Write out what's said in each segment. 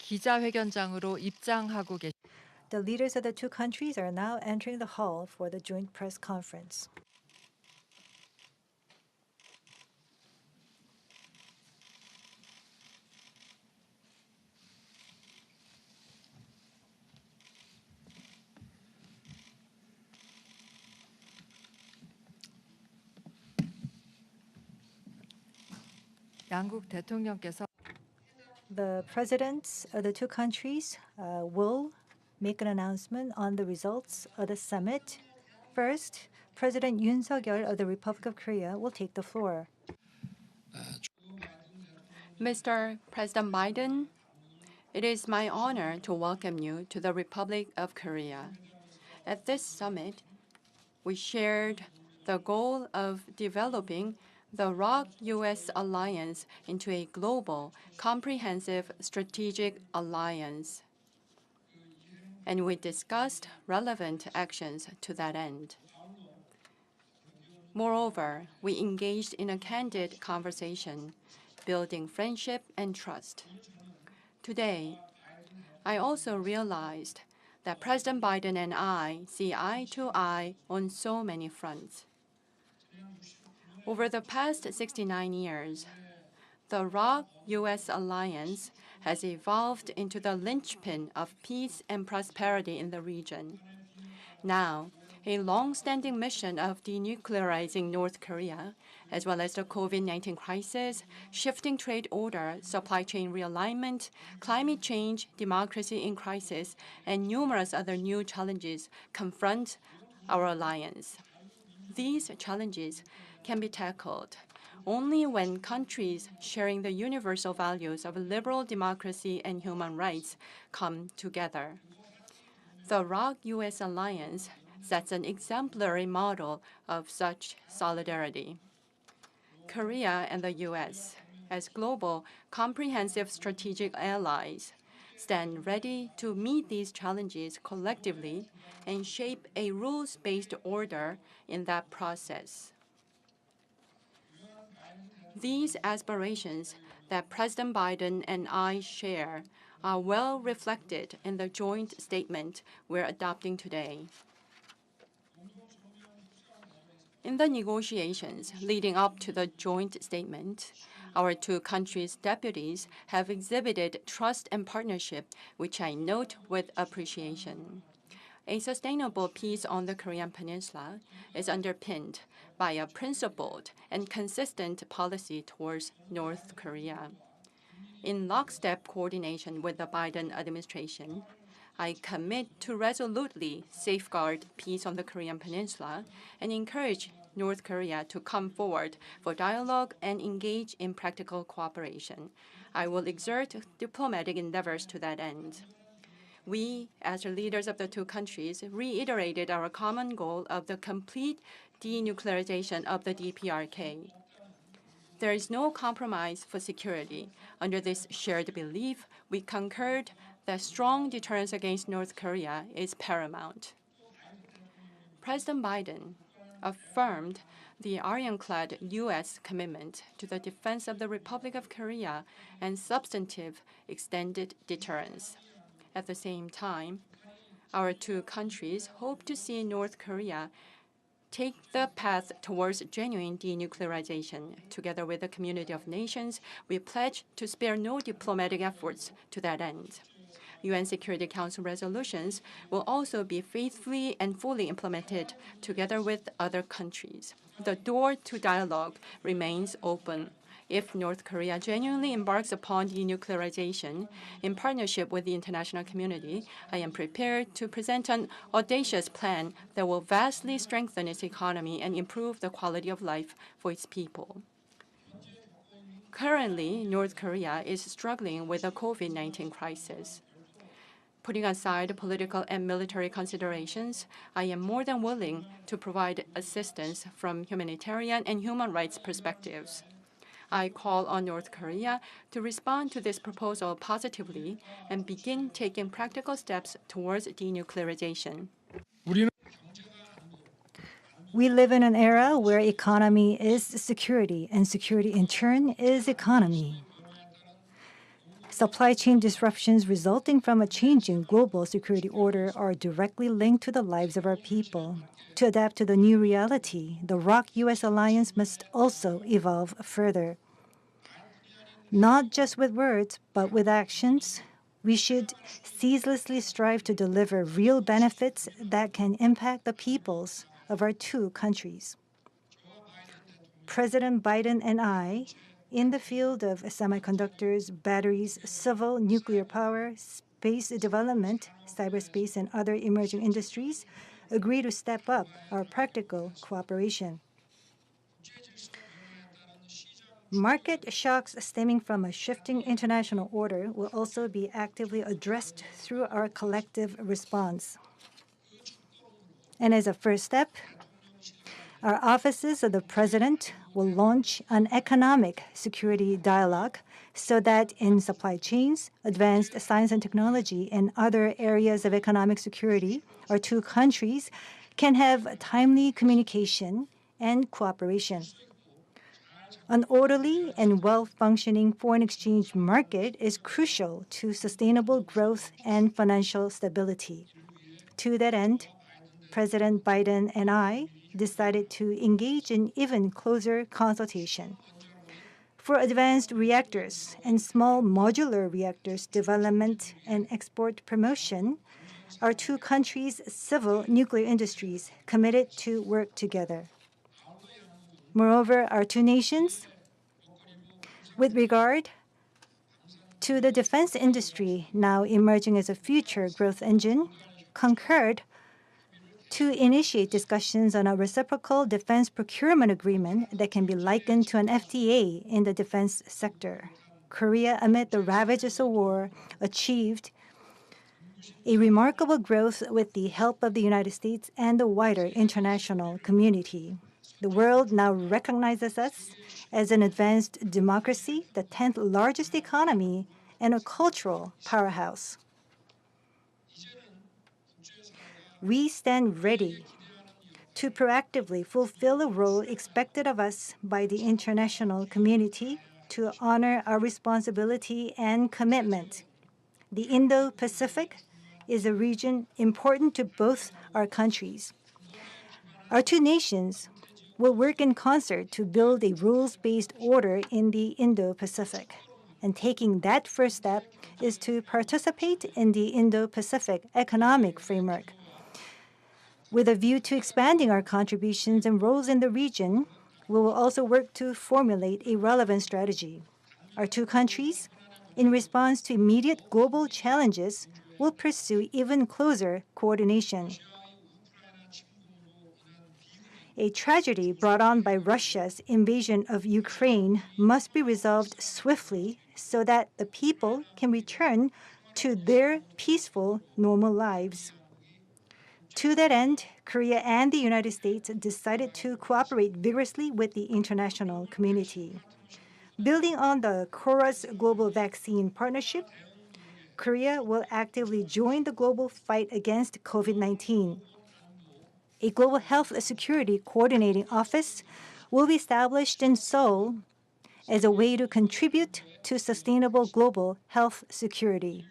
기자회견장으로 입장하고 The leaders of the two countries are now entering the hall for the joint press conference. 양국 대통령께서 The presidents of the two countries will make an announcement on the results of the summit. First, President Yoon Suk-yeol of the Republic of Korea will take the floor. Mr. President Biden, it is my honor to welcome you to the Republic of Korea. At this summit, we shared the goal of developing the ROK-US alliance into a global, comprehensive strategic alliance. And we discussed relevant actions to that end. Moreover, we engaged in a candid conversation, building friendship and trust. Today, I also realized that President Biden and I see eye to eye on so many fronts. Over the past 69 years, the ROK-US alliance has evolved into the linchpin of peace and prosperity in the region. Now, a long-standing mission of denuclearizing North Korea, as well as the COVID-19 crisis, shifting trade order, supply chain realignment, climate change, democracy in crisis, and numerous other new challenges confront our alliance. These challenges can be tackled only when countries sharing the universal values of liberal democracy and human rights come together. The ROK-US alliance sets an exemplary model of such solidarity. Korea and the US, as global, comprehensive strategic allies, stand ready to meet these challenges collectively and shape a rules-based order in that process. These aspirations that President Biden and I share are well reflected in the joint statement we're adopting today. In the negotiations leading up to the joint statement, our two countries' deputies have exhibited trust and partnership, which I note with appreciation. A sustainable peace on the Korean Peninsula is underpinned by a principled and consistent policy towards North Korea. In lockstep coordination with the Biden administration, I commit to resolutely safeguard peace on the Korean Peninsula and encourage North Korea to come forward for dialogue and engage in practical cooperation. I will exert diplomatic endeavors to that end. We, as the leaders of the two countries, reiterated our common goal of the complete denuclearization of the DPRK. There is no compromise for security. Under this shared belief, we concurred that strong deterrence against North Korea is paramount. President Biden affirmed the ironclad U.S. commitment to the defense of the Republic of Korea and substantive extended deterrence. At the same time, our two countries hope to see North Korea take the path towards genuine denuclearization. Together with the community of nations, we pledge to spare no diplomatic efforts to that end. UN Security Council resolutions will also be faithfully and fully implemented together with other countries. The door to dialogue remains open. If North Korea genuinely embarks upon denuclearization in partnership with the international community, I am prepared to present an audacious plan that will vastly strengthen its economy and improve the quality of life for its people. Currently, North Korea is struggling with the COVID-19 crisis. Putting aside political and military considerations, I am more than willing to provide assistance from humanitarian and human rights perspectives. I call on North Korea to respond to this proposal positively and begin taking practical steps towards denuclearization. We live in an era where economy is security, and security in turn is economy. Supply chain disruptions resulting from a changing global security order are directly linked to the lives of our people. To adapt to the new reality, the ROK-US alliance must also evolve further. Not just with words, but with actions, we should ceaselessly strive to deliver real benefits that can impact the peoples of our two countries. President Biden and I, in the field of semiconductors, batteries, civil nuclear power, space development, cyberspace, and other emerging industries, agree to step up our practical cooperation. Market shocks stemming from a shifting international order will also be actively addressed through our collective response. And as a first step, our offices of the President will launch an economic security dialogue so that in supply chains, advanced science and technology, and other areas of economic security, our two countries can have timely communication and cooperation. An orderly and well-functioning foreign exchange market is crucial to sustainable growth and financial stability. To that end, President Biden and I decided to engage in even closer consultation. For advanced reactors and small modular reactors development and export promotion, our two countries' civil nuclear industries committed to work together. Moreover, our two nations, with regard to the defense industry now emerging as a future growth engine, concurred to initiate discussions on a reciprocal defense procurement agreement that can be likened to an FTA in the defense sector. Korea, amid the ravages of war, achieved a remarkable growth with the help of the United States and the wider international community. The world now recognizes us as an advanced democracy, the 10th largest economy, and a cultural powerhouse. We stand ready to proactively fulfill the role expected of us by the international community to honor our responsibility and commitment. The Indo-Pacific is a region important to both our countries. Our two nations will work in concert to build a rules-based order in the Indo-Pacific. And taking that first step is to participate in the Indo-Pacific Economic Framework. With a view to expanding our contributions and roles in the region, we will also work to formulate a relevant strategy. Our two countries, in response to immediate global challenges, will pursue even closer coordination. A tragedy brought on by Russia's invasion of Ukraine must be resolved swiftly so that the people can return to their peaceful, normal lives. To that end, Korea and the United States decided to cooperate vigorously with the international community. Building on the KORUS Global Vaccine Partnership, Korea will actively join the global fight against COVID-19. A Global Health Security Coordinating Office will be established in Seoul as a way to contribute to sustainable global health security.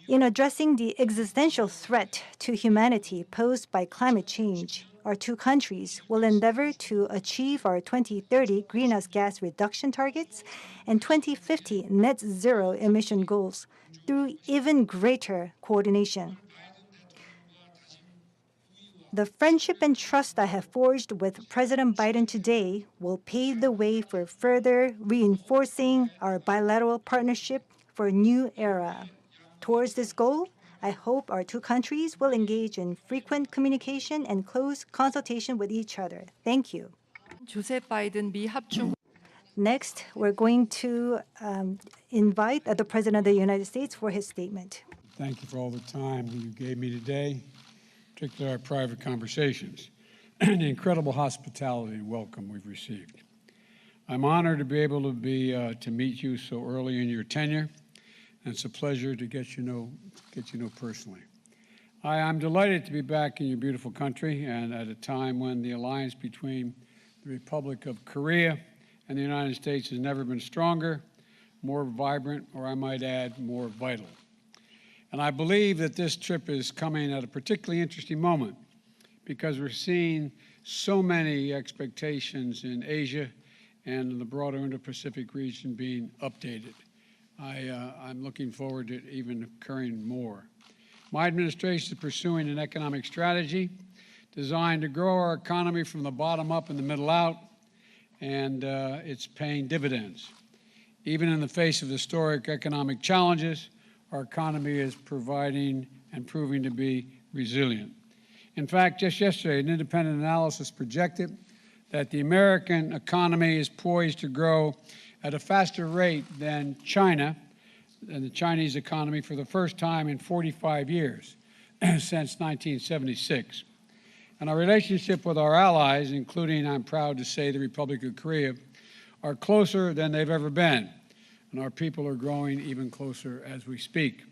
In addressing the existential threat to humanity posed by climate change, our two countries will endeavor to achieve our 2030 greenhouse gas reduction targets and 2050 net zero emission goals through even greater coordination. The friendship and trust I have forged with President Biden today will pave the way for further reinforcing our bilateral partnership for a new era. Towards this goal, I hope our two countries will engage in frequent communication and close consultation with each other. Thank you. 조셉 바이든 미 합중 Next, we're going to invite the President of the United States for his statement. Thank you for all the time you gave me today, particularly our private conversations, and the incredible hospitality and welcome we've received. I'm honored to be able to meet you so early in your tenure, and it's a pleasure to get you know personally. I'm delighted to be back in your beautiful country, and at a time when the alliance between the Republic of Korea and the United States has never been stronger. more vibrant, or I might add, more vital. And I believe that this trip is coming at a particularly interesting moment because we're seeing so many expectations in Asia and in the broader Indo-Pacific region being updated. I'm looking forward to it even occurring more. My administration is pursuing an economic strategy designed to grow our economy from the bottom up and the middle out, and it's paying dividends. Even in the face of historic economic challenges, our economy is providing and proving to be resilient. In fact, just yesterday, an independent analysis projected that the American economy is poised to grow at a faster rate than China, and the Chinese economy, for the first time in 45 years, since 1976. And our relationship with our allies, including, I'm proud to say, the Republic of Korea, are closer than they've ever been, and our people are growing even closer as we speak.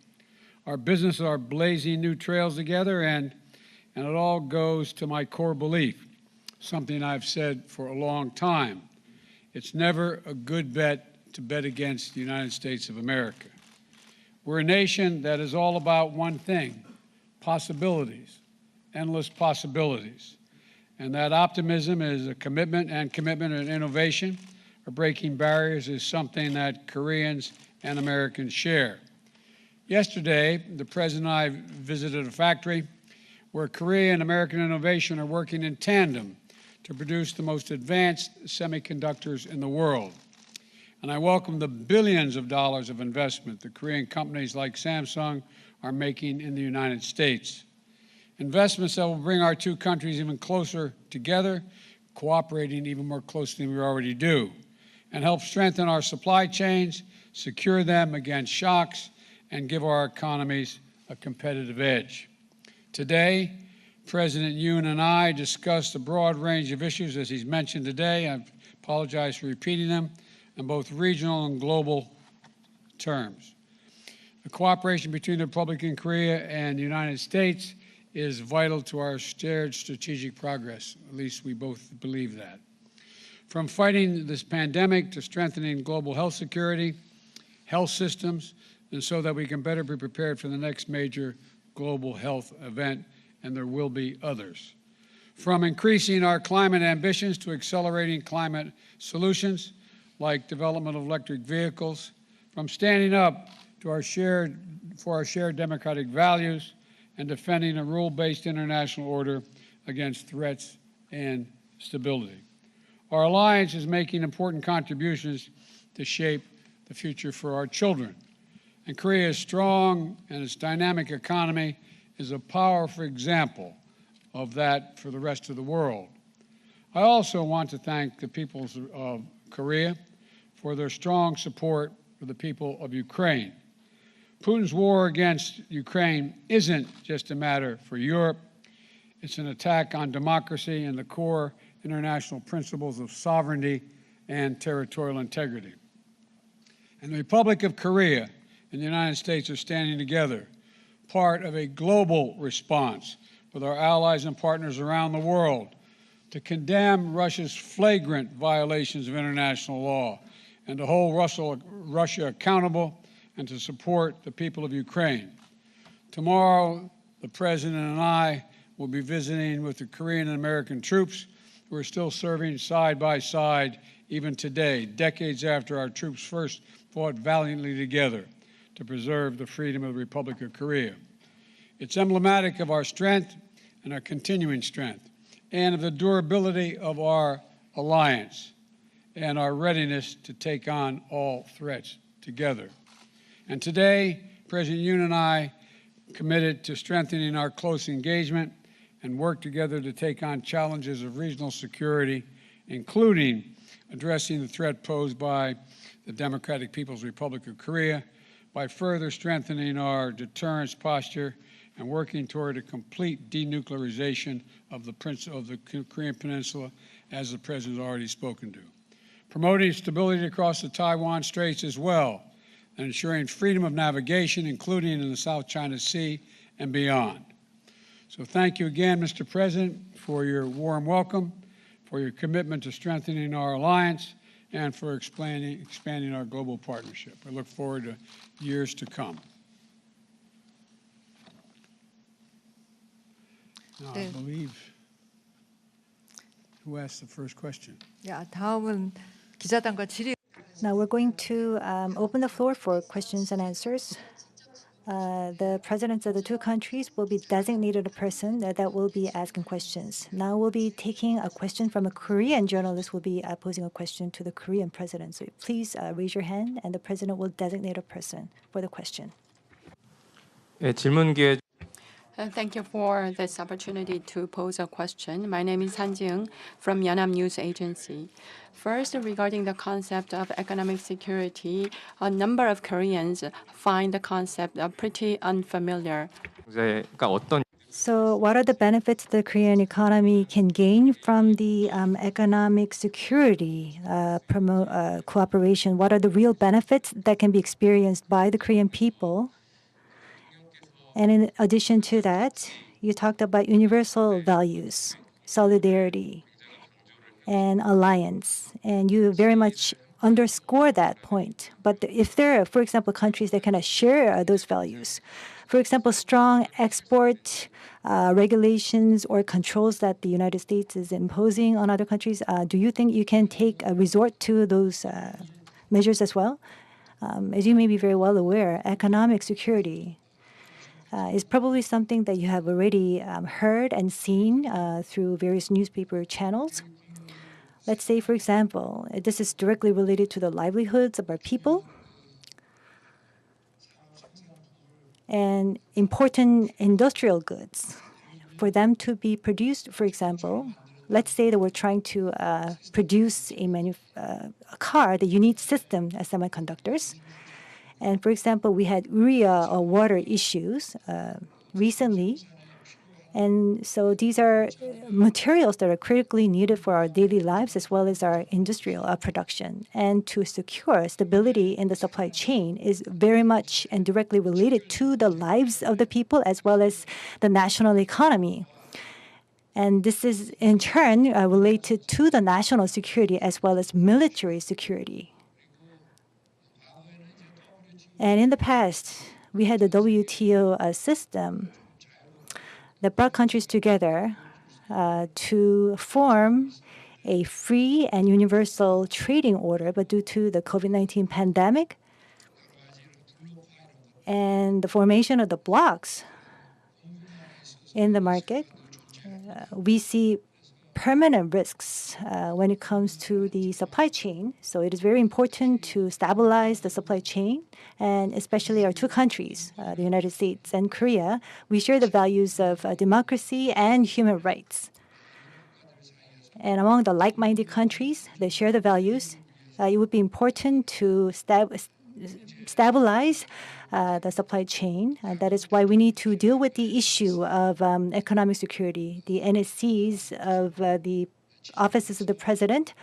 Our businesses are blazing new trails together, and it all goes to my core belief, something I've said for a long time. It's never a good bet to bet against the United States of America. We're a nation that is all about one thing: possibilities, endless possibilities. And that optimism is a commitment, and innovation or breaking barriers is something that Koreans and Americans share. Yesterday, the President and I visited a factory where Korea and American innovation are working in tandem to produce the most advanced semiconductors in the world. And I welcome the billions of dollars of investment that Korean companies like Samsung are making in the United States. Investments that will bring our two countries even closer together, cooperating even more closely than we already do, and help strengthen our supply chains, secure them against shocks, and give our economies a competitive edge. Today, President Yoon and I discussed a broad range of issues, as he's mentioned today. I apologize for repeating them, in both regional and global terms. The cooperation between the Republic of Korea and the United States is vital to our shared strategic progress. At least we both believe that. From fighting this pandemic to strengthening global health security, health systems, and so that we can better be prepared for the next major global health event, and there will be others. From increasing our climate ambitions to accelerating climate solutions, like development of electric vehicles, from standing up to for our shared democratic values, and defending a rule-based international order against threats and stability. Our alliance is making important contributions to shape the future for our children. And Korea's strong and its dynamic economy is a powerful example of that for the rest of the world. I also want to thank the peoples of Korea for their strong support for the people of Ukraine. Putin's war against Ukraine isn't just a matter for Europe. It's an attack on democracy and the core international principles of sovereignty and territorial integrity. And the Republic of Korea and the United States are standing together, part of a global response with our allies and partners around the world to condemn Russia's flagrant violations of international law and to hold Russia accountable and to support the people of Ukraine. Tomorrow, the President and I will be visiting with the Korean and American troops who are still serving side by side even today, decades after our troops first fought valiantly together to preserve the freedom of the Republic of Korea. It's emblematic of our strength and our continuing strength, and of the durability of our alliance and our readiness to take on all threats together. And today, President Yoon and I committed to strengthening our close engagement and work together to take on challenges of regional security, including addressing the threat posed by the Democratic People's Republic of Korea, by further strengthening our deterrence posture and working toward a complete denuclearization of the Korean Peninsula, as the President has already spoken to. Promoting stability across the Taiwan Straits as well, and ensuring freedom of navigation, including in the South China Sea and beyond. So thank you again, Mr. President, for your warm welcome, for your commitment to strengthening our alliance, and for expanding our global partnership. I look forward to years to come. Now, I believe, who asked the first question? 야, 다음은 기자단과 질의. Now we're going to open the floor for questions and answers. The presidents of the two countries will be designated a person that will be asking questions. Now we'll be taking a question from a Korean journalist who will be posing a question to the Korean president. So please raise your hand and the president will designate a person for the question. 네, 질문 기회. Thank you for this opportunity to pose a question. My name is Han Ji-eung from Yeonam News Agency. First, regarding the concept of economic security, a number of Koreans find the concept pretty unfamiliar. 경제가 어떤 So what are the benefits the Korean economy can gain from the economic security cooperation? What are the real benefits that can be experienced by the Korean people? And in addition to that, you talked about universal values, solidarity, and alliance. And you very much underscore that point. But if there are, for example, countries that cannot share those values, for example, strong export regulations or controls that the United States is imposing on other countries, do you think you can take a resort to those measures as well? As you may be very well aware, economic security is probably something that you have already heard and seen through various newspaper channels. Let's say, for example, this is directly related to the livelihoods of our people and important industrial goods. For them to be produced, for example, let's say that we're trying to produce a car that you need system as semiconductors. And for example, we had urea or water issues recently. And so these are materials that are critically needed for our daily lives as well as our industrial production. And to secure stability in the supply chain is very much and directly related to the lives of the people as well as the national economy. And this is in turn related to the national security as well as military security. And in the past, we had the WTO system that brought countries together to form a free and universal trading order. But due to the COVID-19 pandemic and the formation of the blocks in the market, we see permanent risks when it comes to the supply chain. So it is very important to stabilize the supply chain, and especially our two countries, the United States and Korea, we share the values of democracy and human rights. And among the like-minded countries that share the values, it would be important to stabilize the supply chain. That is why we need to deal with the issue of economic security. The NSCs of the offices of the president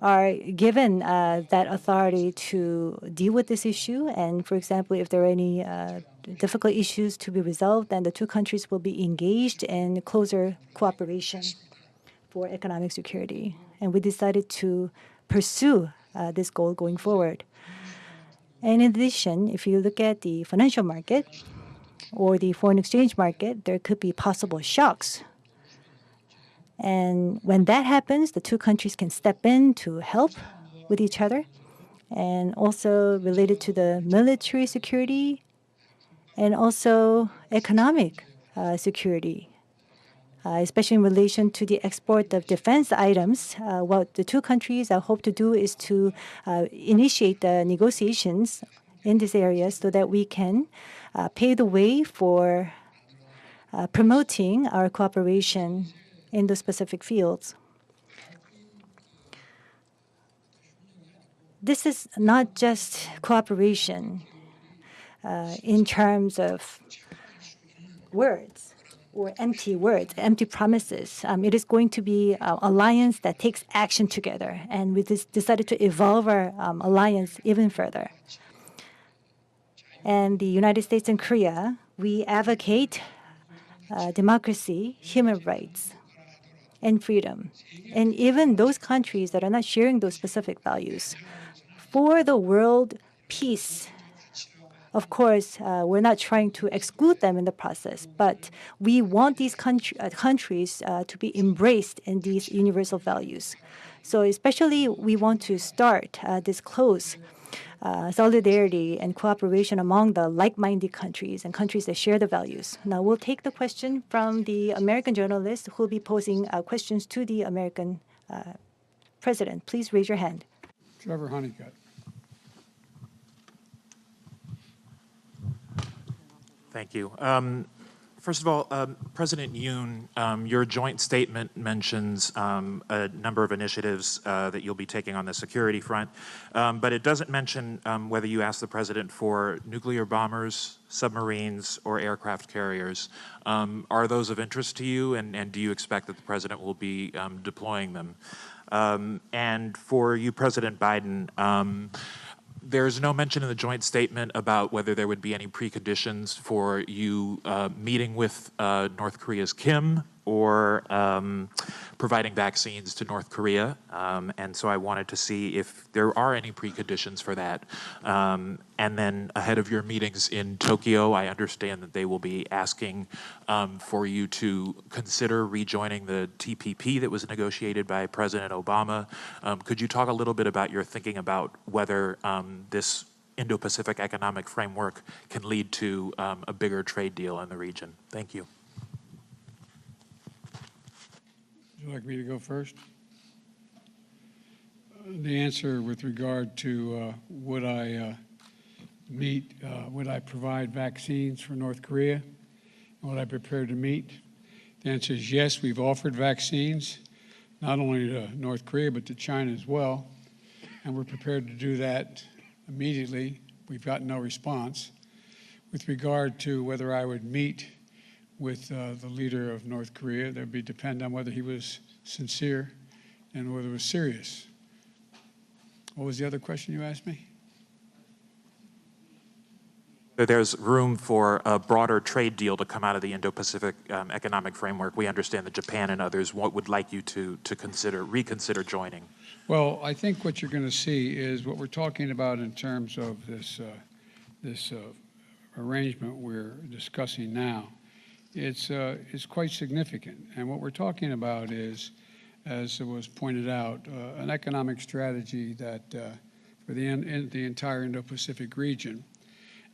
are given that authority to deal with this issue. And for example, if there are any difficult issues to be resolved, then the two countries will be engaged in closer cooperation for economic security. And we decided to pursue this goal going forward. And in addition, if you look at the financial market or the foreign exchange market, there could be possible shocks. And when that happens, the two countries can step in to help with each other. And also related to the military security and also economic security. Especially in relation to the export of defense items, what the two countries hope to do is to initiate the negotiations in this area so that we can pave the way for promoting our cooperation in the specific fields. This is not just cooperation in terms of words or empty words, empty promises. It is going to be an alliance that takes action together. And we decided to evolve our alliance even further. And the United States and Korea, we advocate democracy, human rights. and freedom. And even those countries that are not sharing those specific values, for the world peace, of course, we're not trying to exclude them in the process, but we want these countries to be embraced in these universal values. So especially we want to start this close solidarity and cooperation among the like-minded countries and countries that share the values. Now we'll take the question from the American journalist who will be posing questions to the American president. Please raise your hand. Trevor Honeycutt. Thank you. First of all, President Yoon, your joint statement mentions a number of initiatives that you'll be taking on the security front, but it doesn't mention whether you asked the president for nuclear bombers, submarines, or aircraft carriers. Are those of interest to you, and do you expect that the president will be deploying them? And for you, President Biden, there's no mention in the joint statement about whether there would be any preconditions for you meeting with North Korea's Kim or providing vaccines to North Korea. And so I wanted to see if there are any preconditions for that. And then ahead of your meetings in Tokyo, I understand that they will be asking for you to consider rejoining the TPP that was negotiated by President Obama. Could you talk a little bit about your thinking about whether this Indo-Pacific economic framework can lead to a bigger trade deal in the region? Thank you. Would you like me to go first? The answer with regard to would I provide vaccines for North Korea? Would I prepare to meet? The answer is yes. We've offered vaccines, not only to North Korea, but to China as well. And we're prepared to do that immediately. We've gotten no response. With regard to whether I would meet with the leader of North Korea, that would depend on whether he was sincere and whether it was serious. What was the other question you asked me? There's room for a broader trade deal to come out of the Indo-Pacific economic framework. We understand that Japan and others would like you to reconsider joining. Well, I think what you're going to see is what we're talking about in terms of this arrangement we're discussing now. It's quite significant. And what we're talking about is, as it was pointed out, an economic strategy that for the entire Indo-Pacific region.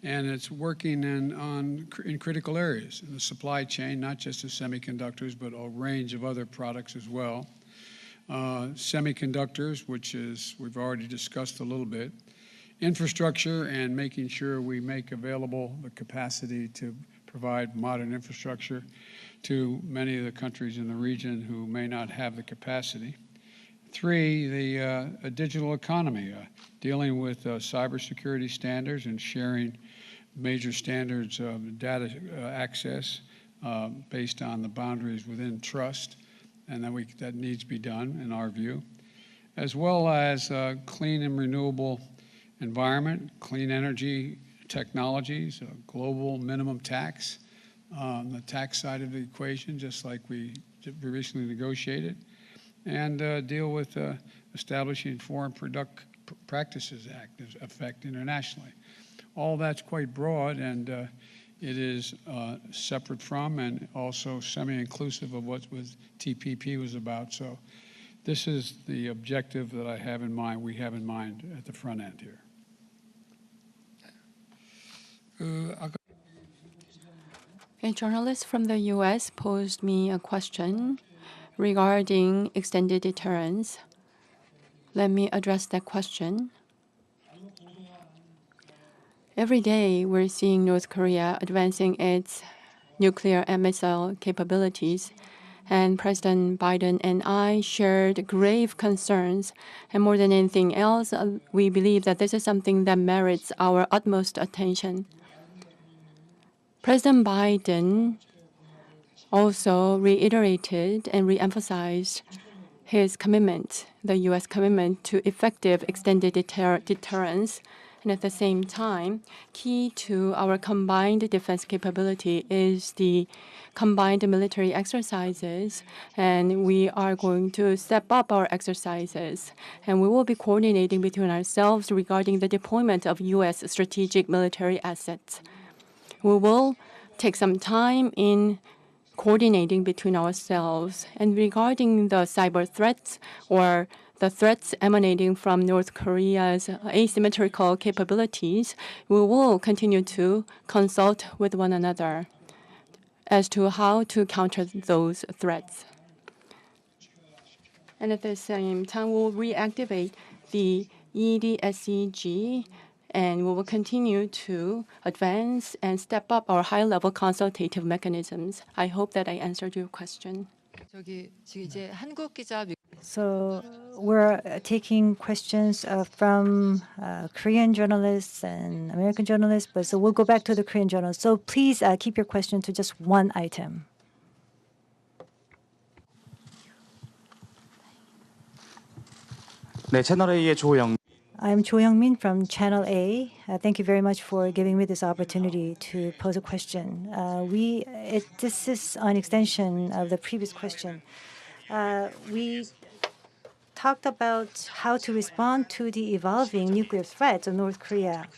And it's working in critical areas in the supply chain, not just of semiconductors, but a range of other products as well. Semiconductors, which is we've already discussed a little bit. Infrastructure and making sure we make available the capacity to provide modern infrastructure to many of the countries in the region who may not have the capacity. 3, a digital economy, dealing with cybersecurity standards and sharing major standards of data access based on the boundaries within trust, and that needs to be done in our view, as well as clean and renewable environment, clean energy technologies, a global minimum tax on the tax side of the equation, just like we recently negotiated, and deal with establishing Foreign Practices Act effect internationally. All that's quite broad, and it is separate from and also semi-inclusive of what TPP was about. So this is the objective that I have in mind, we have in mind at the front end here. A journalist from the U.S. posed me a question regarding extended deterrence. Let me address that question. Every day, we're seeing North Korea advancing its nuclear and missile capabilities, and President Biden and I shared grave concerns. And more than anything else, we believe that this is something that merits our utmost attention. President Biden also reiterated and reemphasized his commitment, the U.S. commitment to effective extended deterrence. And at the same time, key to our combined defense capability is the combined military exercises. And we are going to step up our exercises. And we will be coordinating between ourselves regarding the deployment of U.S. strategic military assets. We will take some time in coordinating between ourselves. And regarding the cyber threats or the threats emanating from North Korea's asymmetrical capabilities, we will continue to consult with one another as to how to counter those threats. And at the same time, we'll reactivate the EDSCG, and we will continue to advance and step up our high-level consultative mechanisms. I hope that I answered your question. 저기 지금 이제 한국 기자 So we're taking questions from Korean journalists and American journalists, but so we'll go back to the Korean journalists. So please keep your question to just one item. 네, 채널 A의 조영. I'm Cho Young-min from Channel A. Thank you very much for giving me this opportunity to pose a question. This is an extension of the previous question. We talked about how to respond to the evolving nuclear threats of North Korea.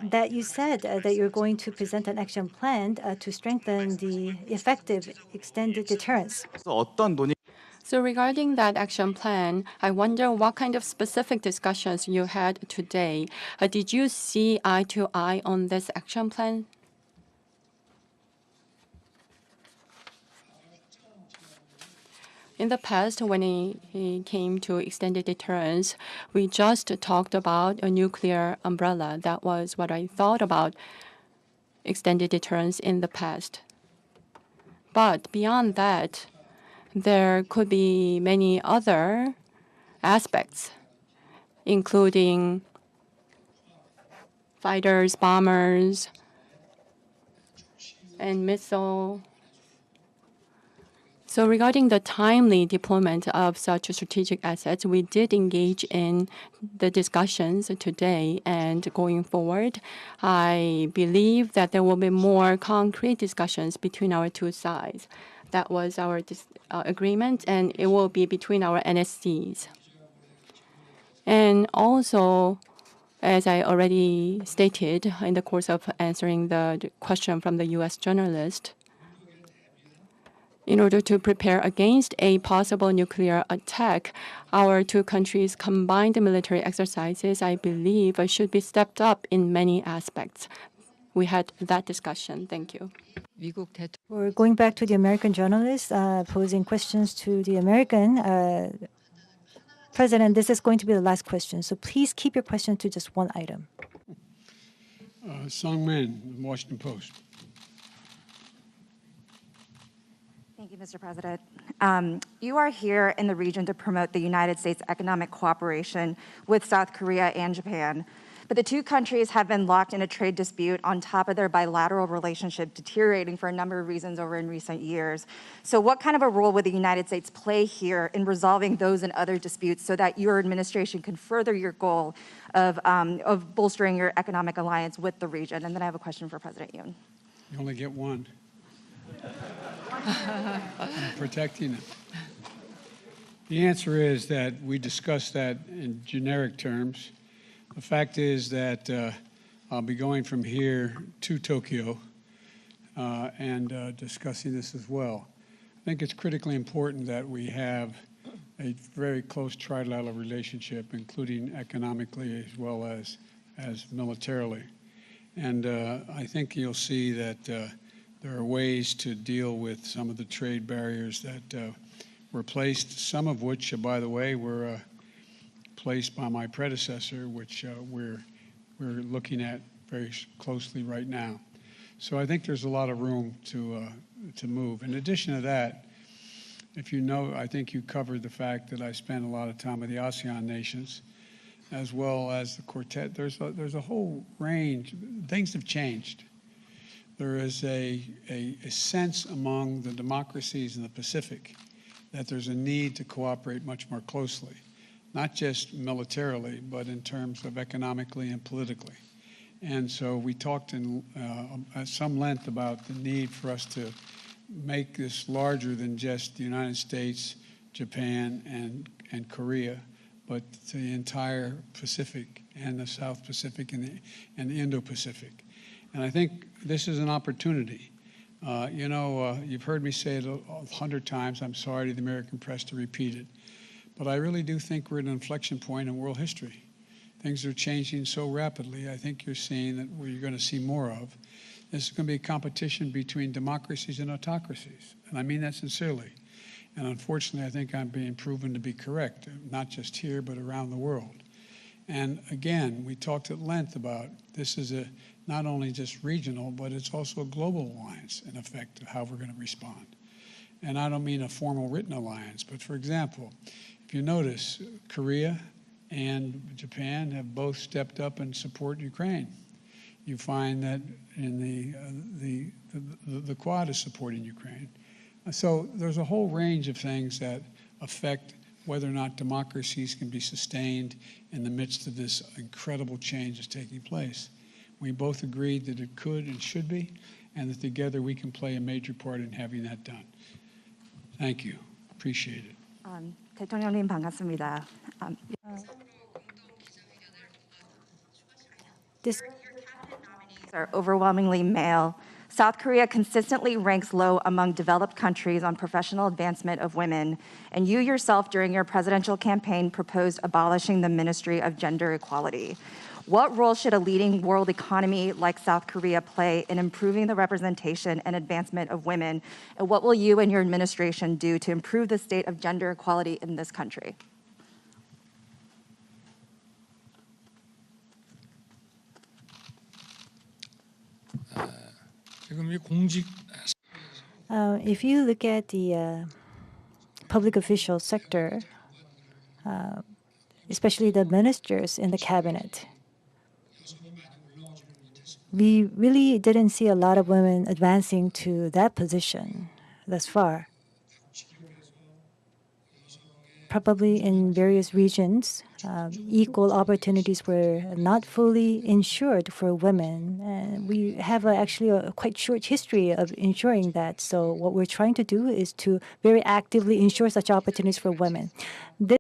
That you said that you're going to present an action plan to strengthen the effective extended deterrence. 어떤 논의 So regarding that action plan, I wonder what kind of specific discussions you had today. Did you see eye to eye on this action plan? In the past, when it came to extended deterrence, we just talked about a nuclear umbrella. That was what I thought about extended deterrence in the past. But beyond that, there could be many other aspects, including fighters, bombers, and missile. So regarding the timely deployment of such strategic assets, we did engage in the discussions today, and going forward, I believe that there will be more concrete discussions between our two sides. That was our agreement, and it will be between our NSCs. And also, as I already stated in the course of answering the question from the U.S. journalist, in order to prepare against a possible nuclear attack, our two countries' combined military exercises, I believe, should be stepped up in many aspects. We had that discussion. Thank you. 미국 대통령 We're going back to the American journalists posing questions to the American president. This is going to be the last question, so please keep your question to just one item. Sung Min, Washington Post. Thank you, Mr. President. You are here in the region to promote the United States economic cooperation with South Korea and Japan. But the two countries have been locked in a trade dispute on top of their bilateral relationship deteriorating for a number of reasons over in recent years. So what kind of a role would the United States play here in resolving those and other disputes so that your administration can further your goal of bolstering your economic alliance with the region? And then I have a question for President Yoon. You only get one. I'm protecting it. The answer is that we discussed that in generic terms. The fact is that I'll be going from here to Tokyo and discussing this as well. I think it's critically important that we have a very close trilateral relationship, including economically as well as militarily. And I think you'll see that there are ways to deal with some of the trade barriers that were placed, some of which, by the way, were placed by my predecessor, which we're looking at very closely right now. So I think there's a lot of room to move. In addition to that, if you know, I think you covered the fact that I spent a lot of time with the ASEAN nations, as well as the quartet. There's a whole range. Things have changed. There is a sense among the democracies in the Pacific that there's a need to cooperate much more closely. not just militarily, but in terms of economically and politically. And so we talked at some length about the need for us to make this larger than just the United States, Japan, and Korea, but the entire Pacific and the South Pacific and the Indo-Pacific. And I think this is an opportunity. You've heard me say it 100 times. I'm sorry to the American press to repeat it. But I really do think we're at an inflection point in world history. Things are changing so rapidly. I think you're seeing that you're going to see more of. This is going to be a competition between democracies and autocracies. And I mean that sincerely. And unfortunately, I think I'm being proven to be correct, not just here, but around the world. And again, we talked at length about this is not only just regional, but it's also a global alliance, in effect, of how we're going to respond. And I don't mean a formal written alliance, but for example, if you notice, Korea and Japan have both stepped up and support Ukraine. You find that in the Quad is supporting Ukraine. So there's a whole range of things that affect whether or not democracies can be sustained in the midst of this incredible change that's taking place. We both agreed that it could and should be, and that together we can play a major part in having that done. Thank you. Appreciate it. 대통령님 반갑습니다. This Are overwhelmingly male. South Korea consistently ranks low among developed countries on professional advancement of women, and you yourself, during your presidential campaign, proposed abolishing the Ministry of Gender Equality. What role should a leading world economy like South Korea play in improving the representation and advancement of women, and what will you and your administration do to improve the state of gender equality in this country? If you look at the public official sector, especially the ministers in the cabinet, we really didn't see a lot of women advancing to that position thus far. Probably in various regions, equal opportunities were not fully ensured for women. And we have actually a quite short history of ensuring that. So what we're trying to do is to very actively ensure such opportunities for women. This